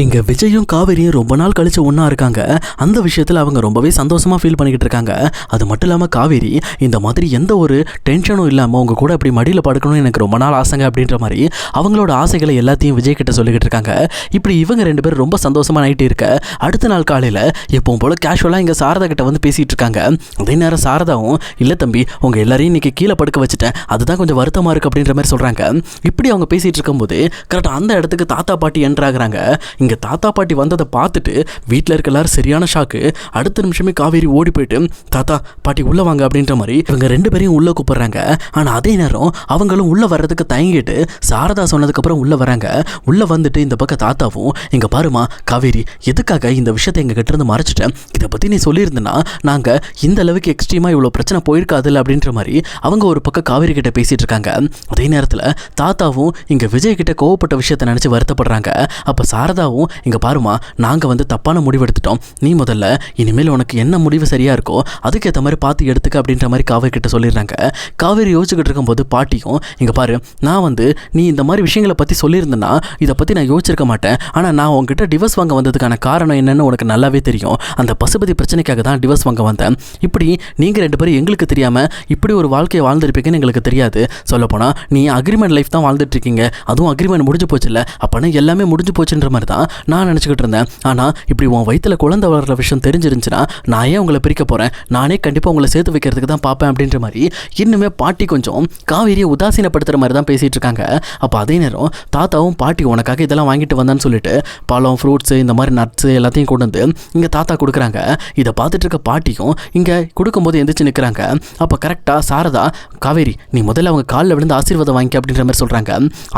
இங்க விஜயும் காவேரியும் ரொம்ப நாள் கழிச்சு ஒன்றா இருக்காங்க. அந்த விஷயத்தில் அவங்க ரொம்பவே சந்தோஷமாக ஃபீல் பண்ணிக்கிட்டு இருக்காங்க. அது மட்டும் இல்லாமல் காவேரி இந்த மாதிரி எந்த ஒரு டென்ஷனும் இல்லாமல் அவங்க கூட இப்படி மடியில் படுக்கணும்னு எனக்கு ரொம்ப நாள் ஆசைங்க அப்படின்ற மாதிரி அவங்களோட ஆசைகளை எல்லாத்தையும் விஜய் கிட்ட சொல்லிக்கிட்டு இருக்காங்க. இப்படி இவங்க ரெண்டு பேரும் ரொம்ப சந்தோஷமாக நைட்டு இருக்க அடுத்த நாள் காலையில் எப்பவும் போல் கேஷுவலாக இங்கே சாரதா கிட்ட வந்து பேசிகிட்டு இருக்காங்க. அதே நேரம் சாரதாவும் இல்லை தம்பி உங்கள் எல்லாரையும் இன்றைக்கி கீழே படுக்க வச்சுட்டேன், அதுதான் கொஞ்சம் வருத்தமாக இருக்குது அப்படின்ற மாதிரி சொல்கிறாங்க. இப்படி அவங்க பேசிகிட்டு இருக்கும்போது கரெக்டாக அந்த இடத்துக்கு தாத்தா பாட்டி என்ட்ராகிறாங்க. இங்கே தாத்தா பாட்டி வந்ததை பார்த்துட்டு வீட்டில் இருக்க எல்லாரும் சரியான ஷாக்கு. அடுத்த நிமிஷமே காவேரி ஓடி போயிட்டு தாத்தா பாட்டி உள்ளே வாங்க அப்படின்ற மாதிரி இவங்க ரெண்டு பேரையும் உள்ளே கூப்பிட்றாங்க. ஆனால் அதே நேரம் அவங்களும் உள்ளே வர்றதுக்கு தயங்கிட்டு சாரதா சொன்னதுக்கப்புறம் உள்ளே வராங்க. உள்ளே வந்துட்டு இந்த பக்கம் தாத்தாவும் இங்கே பாருமா காவேரி எதுக்காக இந்த விஷயத்தை எங்கள் கிட்ட இருந்து மறைச்சிட்டேன், இதை பற்றி நீ சொல்லியிருந்தேன்னா நாங்கள் இந்த அளவுக்கு எக்ஸ்ட்ரீமாக இவ்வளோ பிரச்சனை போயிருக்காதுல்ல அப்படின்ற மாதிரி அவங்க ஒரு பக்கம் காவேரி கிட்ட பேசிகிட்டு இருக்காங்க. அதே நேரத்தில் தாத்தாவும் இங்கே விஜய் கிட்ட கோவப்பட்ட விஷயத்தை நினச்சி வருத்தப்படுறாங்க. அப்போ சாரதாவும் இங்கே பாருமா நாங்கள் வந்து தப்பான முடிவு எடுத்துட்டோம், நீ முதல்ல இனிமேல் உனக்கு என்ன முடிவு சரியாக இருக்கோ அதுக்கேற்ற மாதிரி பார்த்து எடுத்துக்க அப்படின்ற மாதிரி காவேரி கிட்ட சொல்லிடுறாங்க. காவேரி யோசிச்சுக்கிட்டு இருக்கும்போது பாட்டியும் இங்கே பாரு நான் வந்து நீ இந்த மாதிரி விஷயங்களை பற்றி சொல்லியிருந்தேன்னா இதை பற்றி நான் யோசிச்சிருக்க மாட்டேன், ஆனால் நான் உங்ககிட்ட டிவோர்ஸ் வாங்க வந்ததுக்கான காரணம் என்னன்னு உனக்கு நல்லாவே தெரியும், அந்த பசுபதி பிரச்சனைக்காக தான் டிவோர்ஸ் வாங்க வந்தேன். இப்படி நீங்கள் ரெண்டு பேரும் எங்களுக்கு தெரியாமல் இப்படி ஒரு வாழ்க்கையை வாழ்ந்துருப்பீங்கன்னு எங்களுக்கு தெரியாது. சொல்லப்போனால் நீ அக்ரிமெண்ட் லைஃப் தான் வாழ்ந்துட்டு இருக்கீங்க, அதுவும் அக்ரிமெண்ட் முடிஞ்சு போச்சு இல்லை, அப்போனா எல்லாமே முடிஞ்சு போச்சுன்ற மாதிரி தான் நான் நினச்சிக்கிட்டு இருந்தேன். ஆனால் இப்படி உன் வயிற்றில் குழந்தை வளர்கிற விஷயம் தெரிஞ்சிருந்துச்சுன்னா நான் ஏன் உங்களை பிரிக்க போகிறேன், நானே கண்டிப்பாக உங்களை சேர்த்து வைக்கிறதுக்கு தான் பார்ப்பேன் அப்படின்ற மாதிரி இன்னுமே பாட்டி கொஞ்சம் காவேரியை உதாசீனப்படுத்துகிற மாதிரி தான் பேசிகிட்டு இருக்காங்க. அப்போ அதே நேரம் தாத்தாவும் பாட்டி உனக்காக இதெல்லாம் வாங்கிட்டு வந்தான்னு சொல்லிட்டு பழம் ஃப்ரூட்ஸு இந்த மாதிரி நட்ஸு எல்லாத்தையும் கொண்டு வந்து இங்கே தாத்தா கொடுக்குறாங்க. இதை பார்த்துட்டு இருக்க பாட்டியும் இங்கே கொடுக்கும்போது எந்திரிச்சு நிற்கிறாங்க. அப்போ கரெக்டாக சாரதா காவேரி நீ முதல்ல அவங்க காலில் விழுந்து ஆசீர்வாதம் வாங்கிக்க அப்படின்ற மாதிரி சொல்கிறாங்க.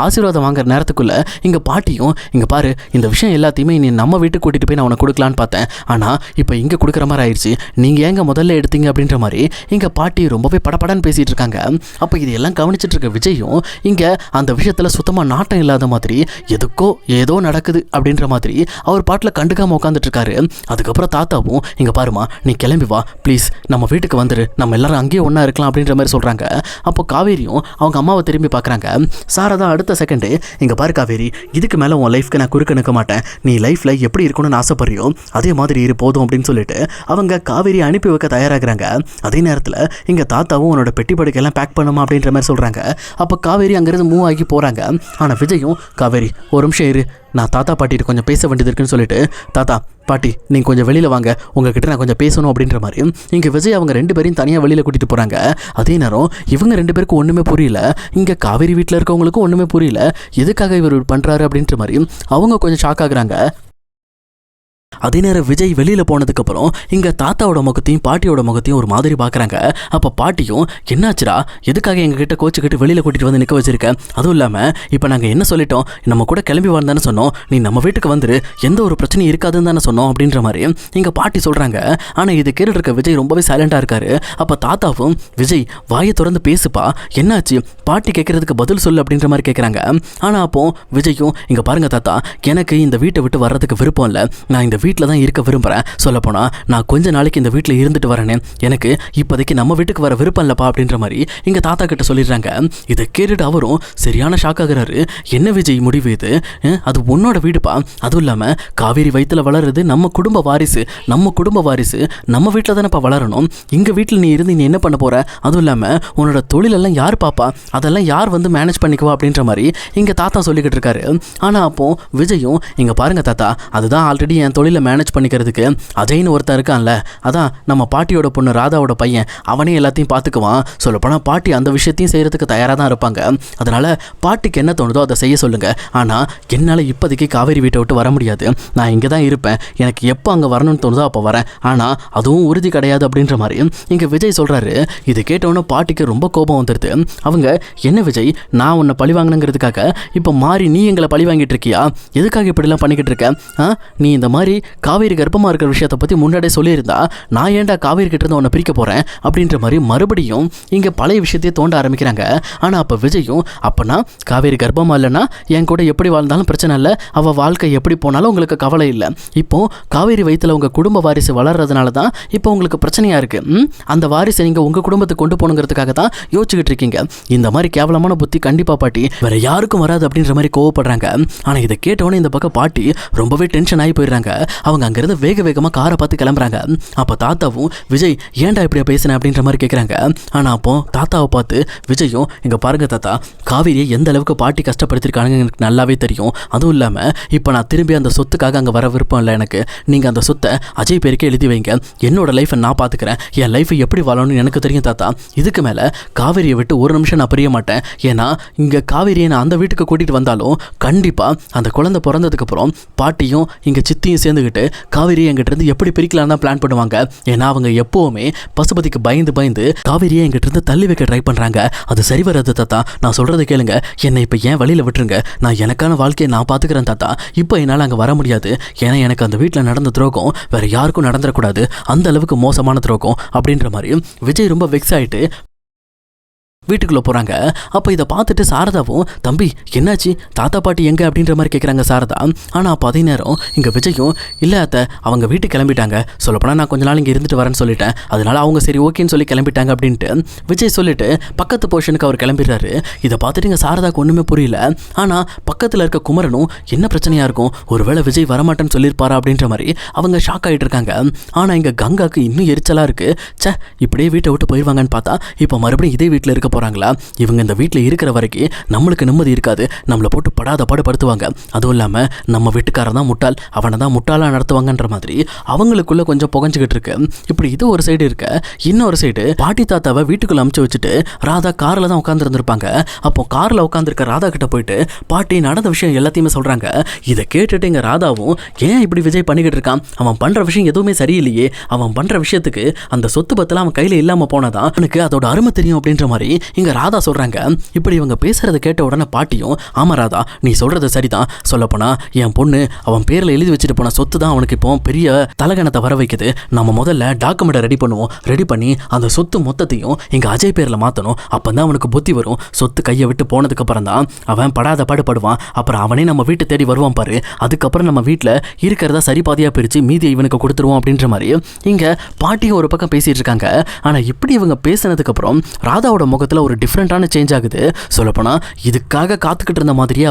ஆசீர்வாதம் வாங்குற நேரத்துக்குள்ளே இங்கே பாட்டியும் இங்கே பாரு இந்த விஷயம் எல்லாத்தையுமே நீ நம்ம வீட்டுக்கு கூட்டிகிட்டு போய் நான் உனக்கு கொடுக்கலான்னு பார்த்தேன், ஆனால் இப்போ இங்கே கொடுக்குற மாதிரி ஆயிடுச்சு, நீங்கள் ஏங்க முதல்ல எடுத்தீங்க அப்படின்ற மாதிரி இங்கே பாட்டி ரொம்பவே படப்படன்னு பேசிகிட்டு இருக்காங்க. அப்போ இதெல்லாம் கவனிச்சிட்டு இருக்க விஜயும் இங்கே அந்த விஷயத்தில் சுத்தமாக நாட்டம் இல்லாத மாதிரி எதுக்கோ ஏதோ நடக்குது அப்படின்ற மாதிரி அவர் பாட்டில் கண்டுக்காமல் உட்காந்துட்டு இருக்காரு. அதுக்கப்புறம் தாத்தாவும் இங்கே பாருமா நீ கிளம்பி வா ப்ளீஸ், நம்ம வீட்டுக்கு வந்துரு, நம்ம எல்லாரும் அங்கேயே ஒன்றா இருக்கலாம் அப்படின்ற மாதிரி சொல்கிறாங்க. அப்போ காவேரியும் அவங்க அம்மாவை திரும்பி பார்க்குறாங்க. சாரதா அடுத்த செகண்டு இங்கே பாரு காவேரி இதுக்கு மேலே உன் லைஃப்க்கு நான் குறுக்க நிற்க மாட்டேன், நீ லைஃப்பில் எப்படி இருக்கணும்னு ஆசைப்படுறியோ அதே மாதிரி இரு போதும் அப்படின்னு சொல்லிட்டு அவங்க காவேரி அனுப்பி வைக்க தயாராகிறாங்க. அதே நேரத்தில் இங்கே தாத்தாவும் உன்னோட பெட்டி படுக்கையெல்லாம் பேக் பண்ணுமா அப்படின்ற மாதிரி சொல்கிறாங்க. அப்போ காவேரி அங்கேருந்து மூவ் ஆகி போகிறாங்க. ஆனால் விஜயும் காவேரி ஒரு நிமிஷம் இரு, நான் தாத்தா பாட்டிட்டு கொஞ்சம் பேச வேண்டியது இருக்குன்னு சொல்லிட்டு தாத்தா பாட்டி நீங்கள் கொஞ்சம் வெளியில் வாங்க, உங்ககிட்ட நான் கொஞ்சம் பேசணும் அப்படின்ற மாதிரி இங்கே விஜய் அவங்க ரெண்டு பேரையும் தனியாக வெளியில் கூட்டிகிட்டு போகிறாங்க. அதே நேரம் இவங்க ரெண்டு பேருக்கும் ஒன்றுமே புரியல, இங்கே காவேரி வீட்டில் இருக்கவங்களுக்கும் ஒன்றுமே புரியல எதுக்காக இவர் பண்ணுறாரு அப்படின்ற மாதிரி அவங்க கொஞ்சம் ஷாக் ஆகுறாங்க. அதே நேரம் விஜய் வெளியில் போனதுக்கப்புறம் இங்கே தாத்தாவோட முகத்தையும் பாட்டியோட முகத்தையும் ஒரு மாதிரி பார்க்குறாங்க. அப்போ பாட்டியும் என்னாச்சுடா எதுக்காக எங்ககிட்ட கோச்சுக்கிட்டு வெளியில் கூட்டிகிட்டு வந்து நிற்க வச்சிருக்க, அதுவும் இல்லாமல் இப்போ நாங்கள் என்ன சொல்லிட்டோம், நம்ம கூட கிளம்பி வந்தானே சொன்னோம், நீ நம்ம வீட்டுக்கு வந்துரு, எந்த ஒரு பிரச்சனையும் இருக்காதுன்னு தானே சொன்னோம் அப்படின்ற மாதிரி இங்கே பாட்டி சொல்கிறாங்க. ஆனால் இது கேட்டுட்டு இருக்க விஜய் ரொம்பவே சைலண்டாக இருக்காரு. அப்போ தாத்தாவும் விஜய் வாயை திறந்து பேசுப்பா, என்னாச்சு பாட்டி கேட்குறதுக்கு பதில் சொல்லு அப்படின்ற மாதிரி கேட்குறாங்க. ஆனால் அப்போ விஜயும் இங்கே பாருங்க தாத்தா எனக்கு இந்த வீட்டை விட்டு வர்றதுக்கு விருப்பம் இல்லை, நான் இந்த வீட்டில் தான் இருக்க விரும்புகிறேன், சொல்லப்போனால் நான் கொஞ்ச நாளைக்கு இந்த வீட்டில் இருந்துட்டு வரேனே, எனக்கு இப்போதைக்கு நம்ம வீட்டுக்கு வர விருப்பம் இல்லைப்பா அப்படின்ற மாதிரி இங்கே தாத்தா கிட்ட சொல்லிடுறாங்க. இதை கேட்டுட்டு அவரும் சரியான ஷாக் ஆகுறாரு. என்ன விஜய் முடிவு இது, அது உன்னோட வீடுப்பா, அதுவும் இல்லாமல் காவேரி வயிற்றில் வளருது நம்ம குடும்ப வாரிசு, நம்ம வீட்டில் தானேப்பா வளரணும், இங்கே வீட்டில் நீ இருந்து நீ என்ன பண்ண போகிற, அதுவும் இல்லாமல் உன்னோட தொழிலெல்லாம் யார் பாப்பா, அதெல்லாம் யார் வந்து மேனேஜ் பண்ணிக்குவா அப்படின்ற மாதிரி இங்கே தாத்தா சொல்லிக்கிட்டு இருக்காரு. ஆனால் அப்போ விஜயும் இங்கே பாருங்க தாத்தா அதுதான் ஆல்ரெடி என் தொழிலை மேனேஜ் பண்ணிக்கிறதுக்கு அஜய்னு ஒருத்தன் இருக்கான்ல, அதான் நம்ம பாட்டியோட பொண்ணு ராதாவோட பையன், அவனே எல்லாத்தையும் பார்த்துக்குவான், சொல்லப்போனால் பாட்டி அந்த விஷயத்தையும் செய்கிறதுக்கு தயாராக தான் இருப்பாங்க, அதனால் பாட்டிக்கு என்ன தோணுதோ அதை செய்ய சொல்லுங்கள், ஆனால் என்னால் இப்போதைக்கு காவேரி வீட்டை விட்டு வர முடியாது, நான் இங்கே தான் இருப்பேன், எனக்கு எப்போ அங்கே வரணும்னு தோணுதோ அப்போ வரேன், ஆனால் அதுவும் உறுதி கிடையாது அப்படின்ற மாதிரி இங்கே விஜய் சொல்கிறாரு. இது கேட்டவொன்னே பாட்டிக்கு ரொம்ப கோபம் வந்துடுது. அவங்க என்ன விஜய் நான் உன்னை பழி வாங்கினங்கிறதுக்காக இப்போ மாறி நீ எங்களை பழி வாங்கிட்டு இருக்கியா, எதுக்காக இப்படிலாம் பண்ணிக்கிட்டு இருக்க, நீ இந்த மாதிரி விஜய் காவேரி கர்ப்பமாக இருக்கிற விஷயத்தை பற்றி முன்னாடியே சொல்லியிருந்தா நான் ஏன்டா காவேரி கிட்ட இருந்து உன்னை பிரிக்க போகிறேன் அப்படின்ற மாதிரி மறுபடியும் இங்கே பழைய விஷயத்தையே தோண்ட ஆரம்பிக்கிறாங்க. ஆனால் அப்போ விஜயும் அப்போனா காவேரி கர்ப்பமாக இல்லைன்னா என் கூட எப்படி வாழ்ந்தாலும் பிரச்சனை இல்லை, அவள் வாழ்க்கை எப்படி போனாலும் உங்களுக்கு கவலை இல்லை, இப்போது காவேரி வயிற்றில் உங்கள் குடும்ப வாரிசு வளர்றதுனால தான் இப்போ உங்களுக்கு பிரச்சனையாக இருக்குது, அந்த வாரிசை நீங்கள் உங்கள் குடும்பத்துக்கு கொண்டு போகணுங்கிறதுக்காக தான் யோசிச்சுக்கிட்டு இருக்கீங்க, இந்த மாதிரி கேவலமான புத்தி கண்டிப்பாக பாட்டி வேறு யாருக்கும் வராது அப்படின்ற மாதிரி கோவப்படுறாங்க. ஆனால் இதை கேட்டவொன்னே இந்த பக்கம் பாட்டி ரொம்பவே டென்ஷன் ஆகி போயிடுறாங்க. அவங்க அங்கேருந்து வேக வேகமாக காரை பார்த்து கிளம்புறாங்க. அப்போ தாத்தாவும் விஜய் ஏன்டா இப்படியா பேசினேன் அப்படின்ற மாதிரி கேட்குறாங்க. ஆனால் அப்போ தாத்தாவை பார்த்து விஜயும் இங்கே பாருங்க தாத்தா, காவேரியை எந்த அளவுக்கு பாட்டி கஷ்டப்படுத்திருக்காங்க எனக்கு நல்லாவே தெரியும், அதுவும் இல்லாமல் இப்போ நான் திரும்பி அந்த சொத்துக்காக அங்கே வர விருப்பம் இல்லை எனக்கு, நீங்கள் அந்த சொத்தை அஜய் பேருக்கே எழுதி வைங்க, என்னோட லைஃப்பை நான் பார்த்துக்கிறேன், என் லைஃப்பை எப்படி வாழணும்னு எனக்கு தெரியும் தாத்தா, இதுக்கு மேலே காவேரியை விட்டு ஒரு நிமிஷம் நான் பிரிய மாட்டேன், ஏன்னா இங்கே காவேரியை நான் அந்த வீட்டுக்கு கூட்டிகிட்டு வந்தாலும் கண்டிப்பாக அந்த குழந்தை பிறந்ததுக்கப்புறம் பாட்டியும் இங்கே சித்தியும் சேர்ந்துக்கிட்டு காவேரியை எங்கிட்ட இருந்து எப்படி பிரிக்கலாம் தான் பிளான் பண்ணுவாங்க, ஏன்னா அவங்க எப்போவுமே பசுபதிக்கு பயந்து பயந்து காவேரியை எங்கிட்ட இருந்து தள்ளி வைக்க ட்ரை பண்ணுறாங்க, அது சரி வராது தாத்தா, நான் சொல்கிறத கேளுங்க, என்னை இப்போ ஏன் வழியில் விட்டுருங்க, நான் எனக்கான வாழ்க்கையை நான் பார்த்துக்கிறேன் தாத்தா, இப்போ என்னால் அங்கே வர முடியாது, ஏன்னா எனக்கு அந்த வீட்டில் நடந்த துரோகம் வேறு யாருக்கும் நடந்துடக்கூடாது, அந்த அளவுக்கு மோசமான துரோகம் அப்படின்ற மாதிரி விஜய் ரொம்ப வெக்ஸ் ஆகிட்டு வீட்டுக்குள்ளே போகிறாங்க. அப்போ இதை பார்த்துட்டு சாரதாவும் தம்பி என்னாச்சு தாத்தா பாட்டி எங்கே அப்படின்ற மாதிரி கேட்குறாங்க சாரதா. ஆனால் அப்போ அதே நேரம் இங்கே விஜயும் இல்லை அத்தை அவங்க வீட்டுக்கு கிளம்பிட்டாங்க, சொல்லப்போனால் நான் கொஞ்ச நாள் இங்கே இருந்துட்டு வரேன்னு சொல்லிட்டேன், அதனால் அவங்க சரி ஓகேன்னு சொல்லி கிளம்பிட்டாங்க அப்படின்ட்டு விஜய் சொல்லிட்டு பக்கத்து போர்ஷனுக்கு அவர் கிளம்பிடுறாரு. இதை பார்த்துட்டு இங்கே சாரதாவுக்கு ஒன்றுமே புரியல. ஆனால் பக்கத்தில் இருக்க குமரனும் என்ன பிரச்சனையாக இருக்கும், ஒருவேளை விஜய் வரமாட்டேன்னு சொல்லியிருப்பாரா அப்படின்ற மாதிரி அவங்க ஷாக் ஆகிட்டு இருக்காங்க. ஆனால் இங்கே கங்காவுக்கு இன்னும் எரிச்சலாக இருக்குது, சே இப்படியே வீட்டை விட்டு போயிடுவாங்கன்னு பார்த்தா இப்போ மறுபடியும் இதே வீட்டில் இருக்க போகிறாங்களா, இவங்க இந்த வீட்டில் இருக்கிற வரைக்கும் நம்மளுக்கு நிம்மதி இருக்காது, நம்மளை போட்டு படாத பாடுபடுத்துவாங்க, அதுவும் இல்லாமல் நம்ம வீட்டுக்காரன் தான் முட்டாள், அவனை தான் முட்டாளாக நடத்துவாங்கன்ற மாதிரி அவங்களுக்குள்ள கொஞ்சம் புகஞ்சிக்கிட்டு இருக்கு. இப்படி இது ஒரு சைடு இருக்க, இன்னொரு சைடு பாட்டி தாத்தாவை வீட்டுக்குள்ள அமுச்சு வச்சுட்டு ராதா காரில் தான் உட்காந்துருந்துருப்பாங்க. அப்போ காரில் உட்காந்துருக்க ராதா கிட்ட போயிட்டு பாட்டி நடந்த விஷயம் எல்லாத்தையுமே சொல்கிறாங்க. இதை கேட்டுட்டு இங்கே ராதாவும் ஏன் இப்படி விஜய் பண்ணிக்கிட்டு இருக்கான், அவன் பண்ணுற விஷயம் எதுவுமே சரியில்லையே, அவன் பண்ணுற விஷயத்துக்கு அந்த சொத்து பத்தெல்லாம் அவன் கையில் இல்லாமல் போனதான் அவனுக்கு அதோட அருமை தெரியும் அப்படின்ற மாதிரி இங்க ராதா சொல்றாங்க. இப்படி இவங்க பேசுறதை கேட்ட உடனே பாட்டியும் ஆமா ராதா நீ சொல்றது சரிதான், சொல்லப்போனா என் பொண்ணு அவன் பேர்ல எழுதி வச்சுட்டு போன சொத்து தான் அவனுக்கு இப்போ பெரிய தலகணத்தை வர வைக்குது, நம்ம முதல்ல டாக்குமெண்ட்டை ரெடி பண்ணுவோம், ரெடி பண்ணி அந்த சொத்து மொத்தத்தையும் இங்க அஜய் பேர்ல மாத்தணும், அப்பதான் அவனுக்கு புத்தி வரும், சொத்து கையை விட்டு போனதுக்கு அப்புறம் தான் அவன் படாத பாடுபடுவான், அப்புறம் அவனே நம்ம வீட்டு தேடி வருவான் பாரு, அதுக்கப்புறம் நம்ம வீட்டில் இருக்கிறதா சரி பாதியா பிரிச்சு மீதியை இவனுக்கு கொடுத்துருவோம் அப்படின்ற மாதிரி இங்க பாட்டியும் ஒரு பக்கம் பேசிட்டு இருக்காங்க. ஆனா இப்படி இவங்க பேசினதுக்கு அப்புறம் ராதாவோட முகத்துல ஒரு டிஃப்ரெண்டான சேஞ்ச் ஆகுது. சொல்லப்போனால் இதுக்காக காத்துக்கிட்டு இருந்த மாதிரியே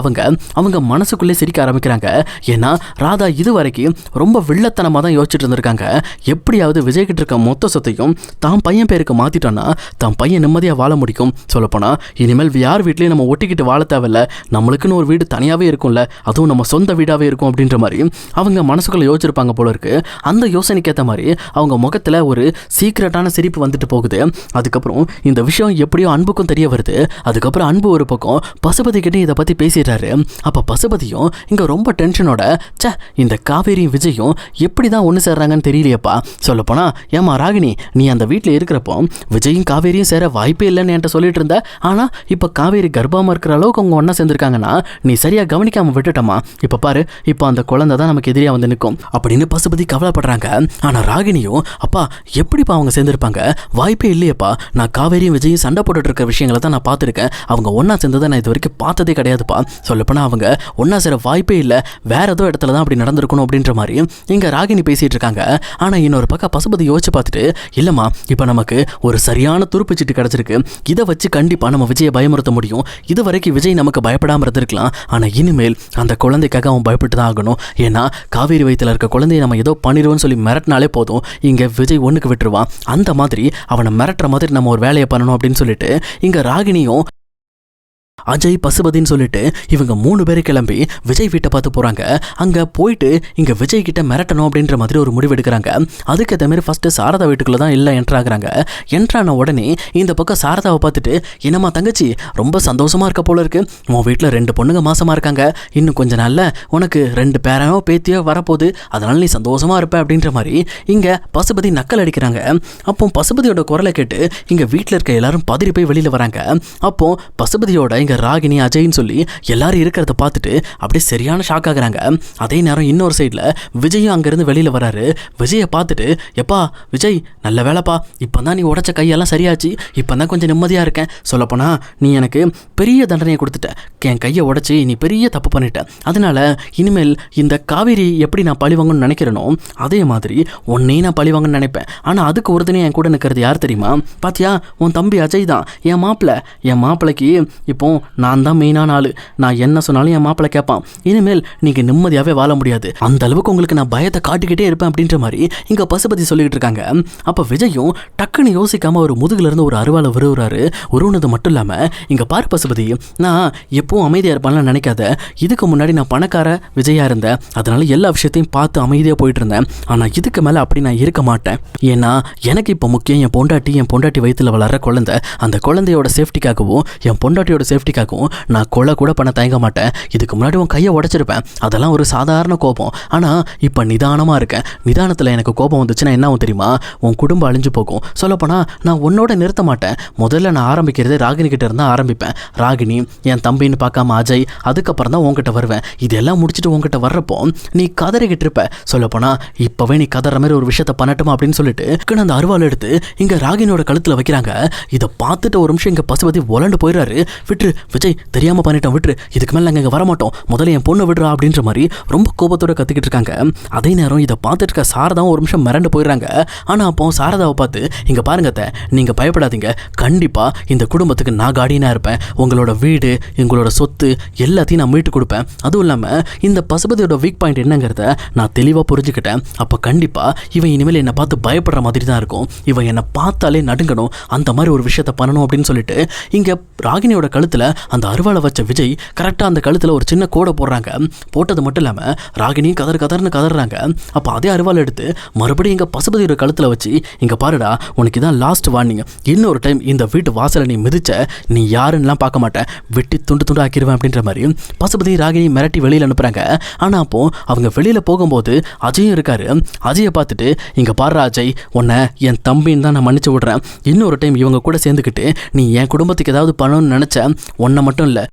அவங்க மனசுக்குள்ளே சிரிக்க ஆரம்பிக்கிறாங்க. ஏன்னா ராதா இது வரைக்கும் ரொம்ப வில்லத்தனமாக தான் யோசிச்சுட்டு இருந்திருக்காங்க, எப்படியாவது விஜய்கிட்ட இருக்க மொத்த சொத்தையும் தான் பையன் பேருக்கு மாற்றிட்டோன்னா தான் பையன் நிம்மதியாக வாழ முடியும். சொல்லப்போனால் இனிமேல் யார் வீட்லேயும் நம்ம ஒட்டிக்கிட்டு வாழ தேவையில்ல, நம்மளுக்குன்னு ஒரு வீடு தனியாகவே இருக்கும்ல, அதுவும் நம்ம சொந்த வீடாகவே இருக்கும் அப்படின்ற மாதிரி அவங்க மனசுக்குள்ளே யோசிச்சிருப்பாங்க போல இருக்கு. அந்த யோசனைக்கு ஏற்ற மாதிரி அவங்க முகத்தில் ஒரு சீக்ரெட்டான சிரிப்பு வந்துட்டு போகுது. அதுக்கப்புறம் இந்த விஷயம் எப்படியோ அன்புக்கும் தெரிய வருது. அதுக்கப்புறம் அன்பு ஒரு பக்கம் பசுபதி கிட்டே இதை பற்றி பேசிடுறாரு. அப்போ பசுபதியும் இங்கே ரொம்ப டென்ஷனோட சே இந்த காவேரியும் விஜயும் எப்படி தான் ஒன்று சேர்றாங்கன்னு தெரியலையப்பா, சொல்லப்போனால் ஏமா ராகினி நீ அந்த வீட்டில் இருக்கிறப்போ விஜயும் காவேரியும் சேர வாய்ப்பே இல்லைன்னு என்கிட்ட சொல்லிட்டு இருந்த, ஆனால் இப்போ காவேரி கர்ப்பமாக இருக்கிற அளவுக்கு அவங்க ஒன்றா சேர்ந்துருக்காங்கன்னா நீ சரியாக கவனிக்காமல் விட்டுட்டமா, இப்போ பாரு இப்போ அந்த குழந்தை தான் நமக்கு எதிரியாக வந்து நிற்கும் அப்படின்னு பசுபதி கவலைப்படுறாங்க. ஆனால் ராகினியும் அப்பா எப்படிப்பா அவங்க சேர்ந்துருப்பாங்க, வாய்ப்பே இல்லையப்பா, நான் காவேரியும் விஜயும் சண்டை போட்டுட்டு இருக்க விஷயங்களை தான் நான் பார்த்துருக்கேன், அவங்க ஒன்றா சேர்ந்ததை நான் இது வரைக்கும் பார்த்ததே கிடையாதுப்பா, சொல்லப்போனால் அவங்க ஒன்றா சேர வாய்ப்பே இல்லை, வேற ஏதோ இடத்துல தான் அப்படி நடந்திருக்கணும் அப்படின்ற மாதிரி இங்கே ராகினி பேசிகிட்டு இருக்காங்க. ஆனால் இன்னொரு பக்கம் பசுபதி யோசிச்சு பார்த்துட்டு இல்லைம்மா இப்போ நமக்கு ஒரு சரியான துருப்புச்சீட்டு கிடச்சிருக்கு, இதை வச்சு கண்டிப்பாக நம்ம விஜயை பயமுறுத்த முடியும், இது வரைக்கும் விஜய் நமக்கு பயப்படாமல் இருந்திருக்கலாம், ஆனால் இனிமேல் அந்த குழந்தைக்காக அவன் பயப்பட்டு தான் ஆகணும், ஏன்னா காவேரி வயிற்றில் இருக்க குழந்தையை நம்ம ஏதோ பண்ணிடுவோம்னு சொல்லி மிரட்டினாலே போதும் இங்கே விஜய் ஒன்றுக்கு விட்டுருவான், அந்த மாதிரி அவனை மிரட்டுற மாதிரி நம்ம ஒரு வேலையை பண்ணணும் அப்படின்னு சொல்லிட்டு இங்கே ராகினியும் அஜய் பசுபதின்னு சொல்லிட்டு இவங்க 3 பேர் கிளம்பி விஜய் வீட்டை பார்த்து போகிறாங்க. அங்கே போயிட்டு இங்கே விஜய் கிட்ட மிரட்டணும் அப்படின்ற மாதிரி ஒரு முடிவு எடுக்கிறாங்க. அதுக்கேற்ற மாதிரி ஃபஸ்ட்டு சாரதா வீட்டுக்குள்ளே தான் எல்லாம் என்ட்ராகிறாங்க. என்ட்ரான உடனே இந்த பக்கம் சாரதாவை பார்த்துட்டு என்னம்மா தங்கச்சி ரொம்ப சந்தோஷமாக இருக்க போல இருக்கு, உன் வீட்டில் 2 பொண்ணுங்க மாசமாக இருக்காங்க, இன்னும் கொஞ்சம் நாளில் உனக்கு 2 பேரனோ பேத்தியோ வரப்போகுது, அதனால் நீ சந்தோஷமாக இருப்ப அப்படின்ற மாதிரி இங்கே பசுபதி நக்கல் அடிக்கிறாங்க. அப்போ பசுபதியோட குரலை கேட்டு இங்கே வீட்டில் இருக்க எல்லாரும் பதறி போய் வெளியில் வராங்க. அப்போ பசுபதியோட இங்கே ராகினி அஜய்ன்னு சொல்லி எல்லாரும் இருக்கிறத பார்த்துட்டு அப்படியே சரியான ஷாக் ஆகுறாங்க. அதே நேரம் இன்னொரு சைடில் விஜயும் அங்கேருந்து வெளியில் வராரு. விஜயை பார்த்துட்டு, எப்பா விஜய் நல்ல வேலைப்பா, இப்போ தான் நீ உடைச்ச கையெல்லாம் சரியாச்சு, இப்போ தான் கொஞ்சம் நிம்மதியாக இருக்கேன். சொல்லப்போனால் நீ எனக்கு பெரிய தண்டனையை கொடுத்துட்ட, என் கையை உடைச்சி நீ பெரிய தப்பு பண்ணிட்ட. அதனால இனிமேல் இந்த காவேரி எப்படி நான் பழிவாங்கன்னு நினைக்கிறேனோ அதே மாதிரி உன்னையும் நான் பழிவாங்கன்னு நினைப்பேன். ஆனால் அதுக்கு ஒருத்தனையும் என் கூட நிற்கிறது யார் தெரியுமா? பாத்தியா, உன் தம்பி அஜய் தான் என் மாப்பிள்ளைக்கு இப்போ நான் தான் மெயினான ஆளு. நான் என்ன சொன்னாலும் என் மாப்பிள்ளை கேட்பான். இனிமேல் நீங்கள் நிம்மதியாகவே வாழ முடியாது, அந்த அளவுக்கு உங்களுக்கு நான் பயத்தை காட்டிக்கிட்டே இருப்பேன் அப்படின்ற மாதிரி இங்கே பசுபதி சொல்லிக்கிட்டு இருக்காங்க. அப்போ விஜயும் டக்குன்னு யோசிக்காமல் ஒரு முதுகுலேருந்து ஒரு அருவாளை விருவுறாரு. உருவுனது மட்டும் இல்லாமல், இங்கே பாரு பசுபதி, நான் எப்பவும் அமைதியாக இருப்பான்லாம் நினைக்காத. இதுக்கு முன்னாடி நான் பணக்கார விஜயா இருந்தேன், அதனால எல்லா விஷயத்தையும் பார்த்து அமைதியாக போயிட்டு இருந்தேன். ஆனால் இதுக்கு மேலே அப்படி நான் இருக்க மாட்டேன். ஏன்னா எனக்கு இப்போ முக்கியம் என் பொண்டாட்டி வயிற்றில் வளர்ற குழந்தை. அந்த குழந்தையோட சேஃப்டிக்காகவும் என் பொண்டாட்டியோட சேஃப்டிக்காகவும் நான் கொலை கூட பண்ண தயங்க மாட்டேன். இதுக்கு முன்னாடி உன் கையை உடைச்சிருப்பேன், அதெல்லாம் ஒரு சாதாரண கோபம். ஆனால் இப்போ நிதானமாக இருக்கேன். நிதானத்தில் எனக்கு கோபம் வந்துச்சுன்னா என்ன ஆகும் தெரியுமா? உன் குடும்பம் அழிஞ்சு போகும். சொல்லப்போனால் நான் உன்னோட நிறுத்த மாட்டேன். முதல்ல நான் ஆரம்பிக்கிறது ராகினி கிட்ட இருந்தால் ஆரம்பிப்பேன். ராகினி, என் தம்பின்னு பார்க்காம அஜய், அதுக்கப்புறம் தான் உங்ககிட்ட வருவேன். இதெல்லாம் முடிச்சுட்டு உங்ககிட்ட வர்றப்போ நீ கதறிக்கிட்டு இருப்ப. சொல்லப்போனால் இப்போவே நீ கதற மாதிரி ஒரு விஷயத்த பண்ணட்டுமா அப்படின்னு சொல்லிட்டு அந்த அருவாள் எடுத்து இங்கே ராகினியோட கழுத்தில் வைக்கிறாங்க. இதை பார்த்துட்டு ஒரு நிமிஷம் இங்கே பசுபதி உலண்டு போயிடுறாரு. விட்டுரு விஜய், தெரியாமல் பண்ணிட்டோம், விட்டுரு, இதுக்கு மேலே நாங்கள் இங்கே வரமாட்டோம், முதல்ல என் பொண்ணை விடுறா அப்படின்ற மாதிரி ரொம்ப கோபத்தோட கத்திக்கிட்டு இருக்காங்க. அதே நேரம் இதை பார்த்துட்டு இருக்க சாரதாவும் ஒரு நிமிஷம் மிரண்டு போயிடுறாங்க. ஆனால் அப்போ சாரதாவை பார்த்து, இங்கே பாருங்க அத்தை, நீங்கள் பயப்படாதீங்க, கண்டிப்பாக இந்த குடும்பத்துக்கு நான் கார்டியனாக இருப்பேன். உங்களோட வீடு, எங்களோட சொத்து எல்லாத்தையும் நான் மீட்டு கொடுப்பேன். அதுவும் இல்லாமல் இந்த பசுபதியோட வீக் பாயிண்ட் என்னங்கிறத நான் தெளிவாக புரிஞ்சுக்கிட்டேன். அப்போ கண்டிப்பாக இவன் இனிமேல் என்னை பார்த்து பயப்படுற மாதிரி தான் இருக்கும். இவன் என்னை பார்த்தாலே நடுங்கணும், அந்த மாதிரி ஒரு விஷயத்த பண்ணணும் அப்படின்னு சொல்லிட்டு இங்கே ராகினியோட கழுத்தில் அந்த அருவாளை வச்ச விஜய் கரெக்டாக அந்த கழுத்தில் ஒரு சின்ன கோடை போடுறாங்க. போட்டது மட்டும் இல்லாமல் ராகினியும் கதர்னு கதறாங்க. அப்போ அதே அருவாளை எடுத்து மறுபடியும் இங்கே பசுபதியோட கழுத்தில் வச்சு, இங்கே பாருடா, உனக்கு இதான் லாஸ்ட் வார்னிங், இன்னொரு டைம் இந்த வீட்டு வாசலை நீ மிதிச்ச, நீ யாருன்னெலாம் பார்க்க மாட்டேன், வெட்டி துண்டு ஆக்கிடுவேன் அப்படின்ற மாதிரி பசுபதி ராகினி மிரட்டி வெளியில் அனுப்புகிறாங்க. ஆனால் அப்போது அவங்க வெளியில் போகும்போது அஜயும் இருக்காரு. அஜயை பார்த்துட்டு, இங்கே பாரு அஜய், உன்னை என் தம்பின்னு தான் நான் மன்னிச்சு விடுறேன். இன்னொரு டைம் இவங்க கூட சேர்ந்துக்கிட்டு நீ என் குடும்பத்துக்கு ஏதாவது பண்ணணும்னு நினச்ச, உன்னை மட்டும் இல்லை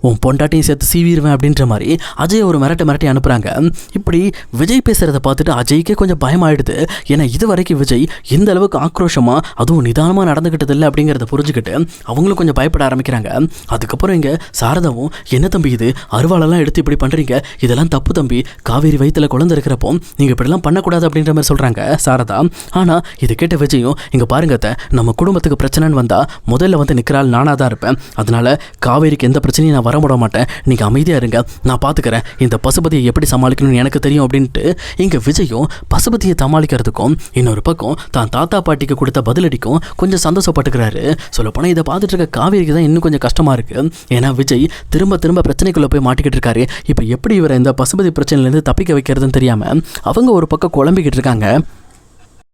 உன் பொண்டாட்டையும் சேர்த்து சீவிடுவேன் அப்படின்ற மாதிரி அஜய் ஒரு மிரட்டி அனுப்புகிறாங்க. இப்படி விஜய் பேசுகிறத பார்த்துட்டு அஜய்க்கே கொஞ்சம் பயமாயிடுது. ஏன்னா இது வரைக்கும் விஜய் இந்த அளவுக்கு ஆக்ரோஷமாக அதுவும் நிதானமாக நடந்துக்கிட்டது இல்லை அப்படிங்கிறத புரிஞ்சுக்கிட்டு அவங்களும் கொஞ்சம் பயப்பட ஆரம்பிக்கிறாங்க. அதுக்கப்புறம் இங்கே சாரதாவும், என்ன தம்பி இது, அருவாளெல்லாம் எடுத்து இப்படி பண்ணுறீங்க, இதெல்லாம் தப்பு தம்பி, காவேரி வயிற்றில் குழந்தை இருக்கிறப்போ நீங்கள் இப்படிலாம் பண்ணக்கூடாது அப்படின்ற மாதிரி சொல்கிறாங்க சாரதா. ஆனால் இது கேட்ட விஜயும், இங்கே பாருங்க அத்தை, நம்ம குடும்பத்துக்கு பிரச்சனைன்னு வந்தால் முதல்ல வந்து நிற்கிறாள் நானாக தான் இருப்பேன். அதனால் காவேரிக்கு எந்த பிரச்சனையும் நான் வரமுட மாட்டேன், நீங்கள் அமைதியாக இருங்க, நான் பார்த்துக்கிறேன், இந்த பசுபதியை எப்படி சமாளிக்கணும்னு எனக்கு தெரியும் அப்படின்ட்டு இங்கே விஜயும் பசுபதியை சமாளிக்கிறதுக்கும் இன்னொரு பக்கம் தான் தாத்தா பாட்டிக்கு கொடுத்த பதிலடிக்கும் கொஞ்சம் சந்தோஷப்பட்டுக்கிறாரு. சொல்லப்போனால் இதை பார்த்துட்டு இருக்க காவேரிக்கு தான் இன்னும் கொஞ்சம் கஷ்டமாக இருக்குது. ஏன்னா விஜய் திரும்ப பிரச்சனைக்குள்ளே போய் மாட்டிக்கிட்டு இருக்காரு. இப்போ எப்படி இவரை இந்த பசுபதி பிரச்சனையிலேருந்து தப்பிக்க வைக்கிறதுன்னு தெரியாமல் அவங்க ஒரு பக்கம் குழம்பிக்கிட்டு இருக்காங்க.